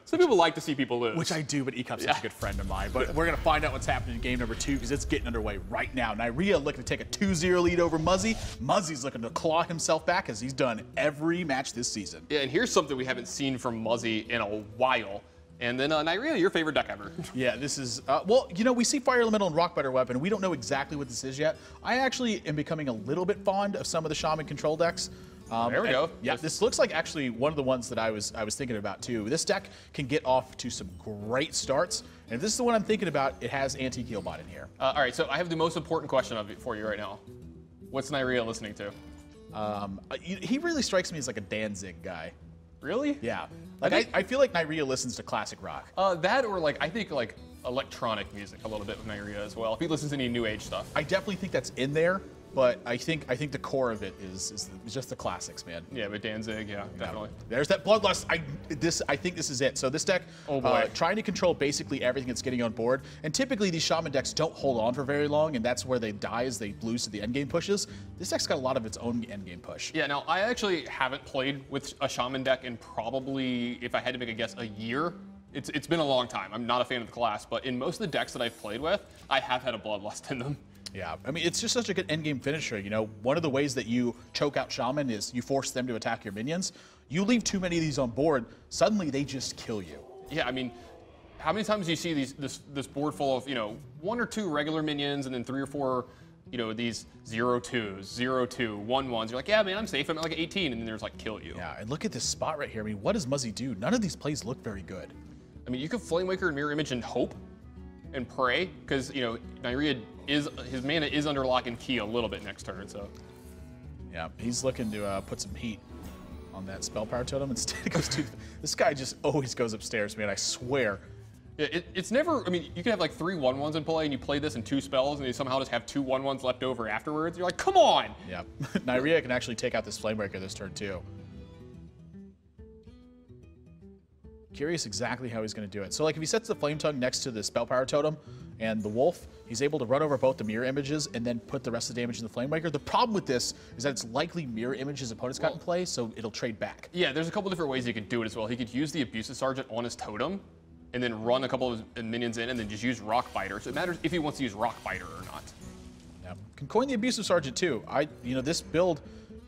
Some people like to see people lose. Which I do, but Ecup's such a good friend of mine. But we're going to find out what's happening in game number 2 because it's getting underway right now. Neirea looking to take a 2-0 lead over Muzzy. Muzzy's looking to claw himself back as he's done every match this season. Yeah, and here's something we haven't seen from Muzzy in a while. And then Neirea, your favorite deck ever. Yeah, this is, well, you know, we see Fire Elemental and Rock Biter Weapon. We don't know exactly what this is yet. I actually am becoming a little bit fond of some of the Shaman control decks. There we go. Yeah, this looks like actually one of the ones that I was thinking about too. This deck can get off to some great starts, and if this is the one I'm thinking about, it has Anti-Heal Bot in here. All right, so I have the most important question for you right now. What's Neirea listening to? He really strikes me as like a Danzig guy. Really? Yeah. Like I feel like Neirea listens to classic rock. That or like I think like electronic music a little bit with Neirea as well. If he listens to any new age stuff. I definitely think that's in there. But I think the core of it is just the classics, man. Yeah, but Danzig, yeah, definitely. There's that Bloodlust. I think this is it. So this deck, trying to control basically everything that's getting on board. And typically these Shaman decks don't hold on for very long, and that's where they die as they lose to the endgame pushes. This deck's got a lot of its own endgame push. Yeah, now I actually haven't played with a Shaman deck in probably, if I had to make a guess, a year. It's been a long time. I'm not a fan of the class, but in most of the decks that I've played with, I have had a Bloodlust in them. Yeah, I mean, it's just such a good endgame finisher. You know, one of the ways that you choke out Shaman is you force them to attack your minions. You leave too many of these on board, suddenly they just kill you. Yeah, I mean, how many times do you see this board full of, you know, 1 or 2 regular minions and then 3 or 4, you know, these 0-2s, 0-2, 1-1s. You're like, yeah, man, I'm safe. I'm at like 18, and then there's like kill you. Yeah, and look at this spot right here. I mean, what does Muzzy do? None of these plays look very good. I mean, you could Flame Waker and Mirror Image and hope and pray, because, you know, Neirea his mana is under lock and key a little bit next turn, so. Yeah, he's looking to put some heat on that Spell Power Totem. Instead, it goes to, this guy just always goes upstairs, man, I swear. Yeah, it's never, I mean, you could have like 3 1-1s in play, and you play this in 2 spells, and you somehow just have 2 1-1s left over afterwards. You're like, come on! Yeah, Neirea can actually take out this Flamebreaker this turn, too. Curious exactly how he's going to do it. So, like, if he sets the Flame Tongue next to the Spell Power Totem and the Wolf, he's able to run over both the mirror images and then put the rest of the damage in the Flamemaker. The problem with this is that it's likely mirror images opponents got in play, so it'll trade back. Yeah, there's a couple different ways he could do it as well. He could use the Abusive Sergeant on his Totem and then run a couple of his minions in and then just use Rock Biter. So it matters if he wants to use Rock Biter or not. Yeah, can coin the Abusive Sergeant too. You know, this build,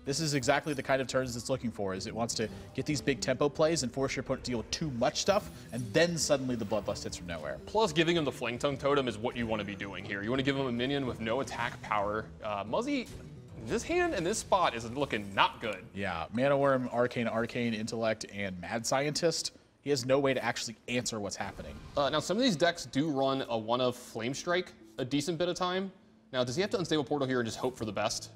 this is exactly the kind of turns it's looking for, is it wants to get these big tempo plays and force your opponent to deal with too much stuff, and then suddenly the Bloodlust hits from nowhere. Plus, giving him the Flame Tongue Totem is what you want to be doing here. You want to give him a minion with no attack power. Muzzy, this hand and this spot is looking not good. Yeah, Mana Worm, Arcane Intellect, and Mad Scientist. He has no way to actually answer what's happening. Now, some of these decks do run a 1-of Flame Strike a decent bit of time. Now, does he have to Unstable Portal here and just hope for the best?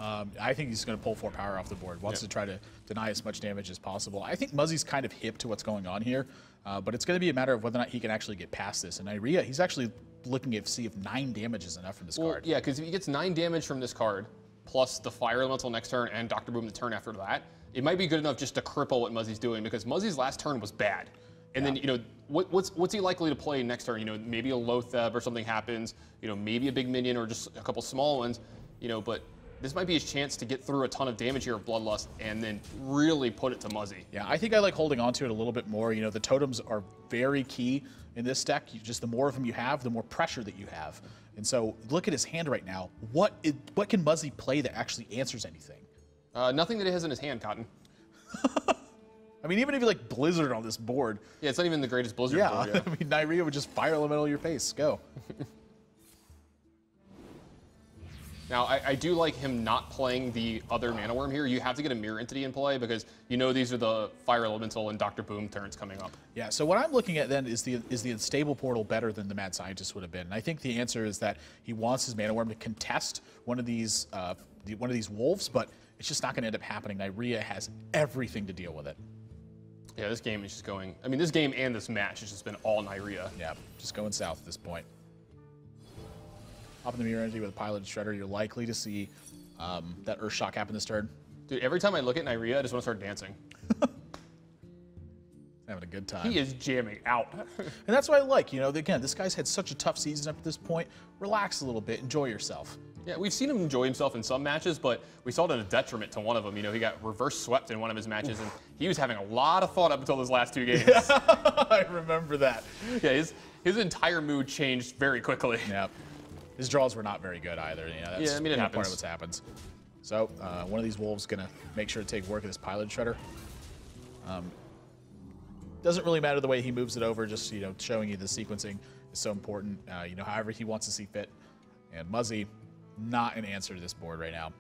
I think he's going to pull 4 power off the board. Wants to try to deny as much damage as possible. I think Muzzy's kind of hip to what's going on here, but it's going to be a matter of whether or not he can actually get past this. And Neirea, he's actually looking to see if 9 damage is enough from this card. Yeah, because if he gets 9 damage from this card, plus the Fire Elemental next turn and Dr. Boom the turn after that, it might be good enough just to cripple what Muzzy's doing, because Muzzy's last turn was bad. And then, you know, what's he likely to play next turn? You know, maybe a Loatheb or something happens, you know, maybe a big minion or just a couple small ones, you know, but this might be his chance to get through a ton of damage here of Bloodlust and then really put it to Muzzy. Yeah, I think I like holding on to it a little bit more. You know, the totems are very key in this deck. Just the more of them you have, the more pressure that you have. And so look at his hand right now. What can Muzzy play that actually answers anything? Nothing that he has in his hand, Cotton. I mean, even if you like Blizzard on this board. Yeah, it's not even the greatest Blizzard board. Yeah, I mean, Neirea would just Fire Elemental your face. Go. Now, I do like him not playing the other Mana Worm here. You have to get a Mirror Entity in play because you know these are the Fire Elemental and Dr. Boom turns coming up. Yeah, so what I'm looking at then is the Unstable Portal better than the Mad Scientist would have been? And I think the answer is that he wants his Mana Worm to contest one of these wolves, but it's just not going to end up happening. Neirea has everything to deal with it. Yeah, this game is just going, I mean, this game and this match has just been all Neirea. Yeah, just going south at this point. Hop in the Mirror Entity with a Pilot Shredder, you're likely to see that Earthshock happen this turn. Dude, every time I look at Neirea, I just want to start dancing. Having a good time. He is jamming out. And that's what I like. You know, again, this guy's had such a tough season up to this point. Relax a little bit. Enjoy yourself. Yeah, we've seen him enjoy himself in some matches, but we saw it in a detriment to one of them. You know, he got reverse swept in one of his matches, and he was having a lot of thought up until those last 2 games. Yeah, I remember that. Yeah, his entire mood changed very quickly. Yeah, his draws were not very good either. You know, that's yeah, I mean, it happens. part of what happens. So one of these wolves gonna make sure to take work of this pilot shredder. Doesn't really matter the way he moves it over, just showing you the sequencing is so important. However he wants to see fit. And Muzzy, not an answer to this board right now.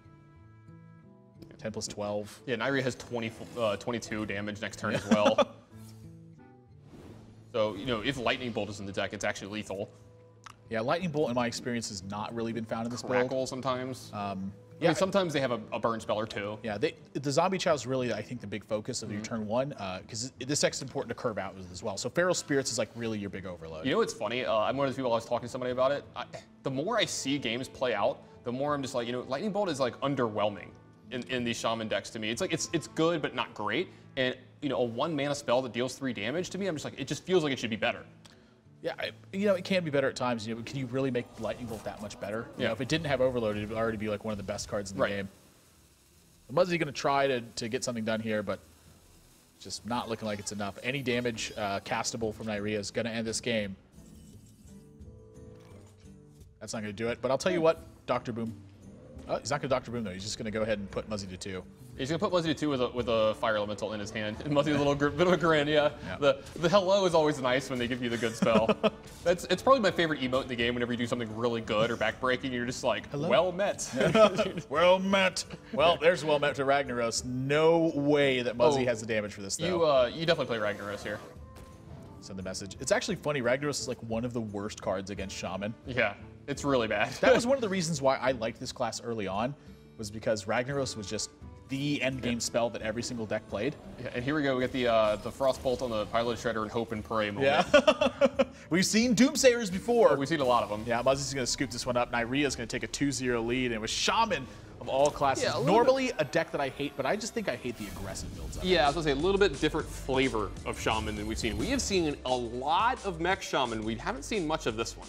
10 plus 12. Yeah, Neirea has 22 damage next turn as well. So, if Lightning Bolt is in the deck, it's actually lethal. Yeah, Lightning Bolt, in my experience, has not really been found in this build. Crackle sometimes. Yeah, I mean, sometimes they have a burn spell or two. Yeah, the Zombie Chow is really, I think, the big focus of your turn 1, because this deck's important to curve out as well. So Feral Spirits is like really your big overload. You know what's funny? I'm one of those people I was talking to somebody about it. The more I see games play out, the more I'm just like, Lightning Bolt is like underwhelming in these Shaman decks to me. It's like it's good but not great. And a 1 mana spell that deals 3 damage to me, I'm just like, it just feels like it should be better. Yeah, it can be better at times. Can you really make Lightning Bolt that much better? If it didn't have Overload, it would already be like one of the best cards in the game. Muzzy's going to try to get something done here, but just not looking like it's enough. Any damage castable from Neirea is going to end this game. That's not going to do it. But I'll tell you what, Dr. Boom. Oh, he's not going to Dr. Boom, though. He's just going to go ahead and put Muzzy to 2. He's going to put Muzzy to 2 with a Fire Elemental in his hand. And Muzzy, a little bit of a grin, yeah. The hello is always nice when they give you the good spell. It's probably my favorite emote in the game whenever you do something really good or backbreaking. You're just like, hello. Well met. Well met. Well, there's well met to Ragnaros. No way that Muzzy has the damage for this, though. You definitely play Ragnaros here. Send the message. It's actually funny. Ragnaros is like one of the worst cards against Shaman. Yeah, it's really bad. That was one of the reasons why I liked this class early on, was because Ragnaros was just the end game spell that every single deck played. Yeah, and here we go. We get the Frost Bolt on the Pilot Shredder and Hope and Pray moment. Yeah. We've seen Doomsayers before. We've seen a lot of them. Yeah, Muzzy's going to scoop this one up. Neirea's going to take a 2-0 lead, and it was Shaman of all classes. Yeah, normally a deck that I hate, but I just think I hate the aggressive builds. Yeah, I was going to say, a little bit different flavor of Shaman than we've seen. We have seen a lot of mech Shaman. We haven't seen much of this one.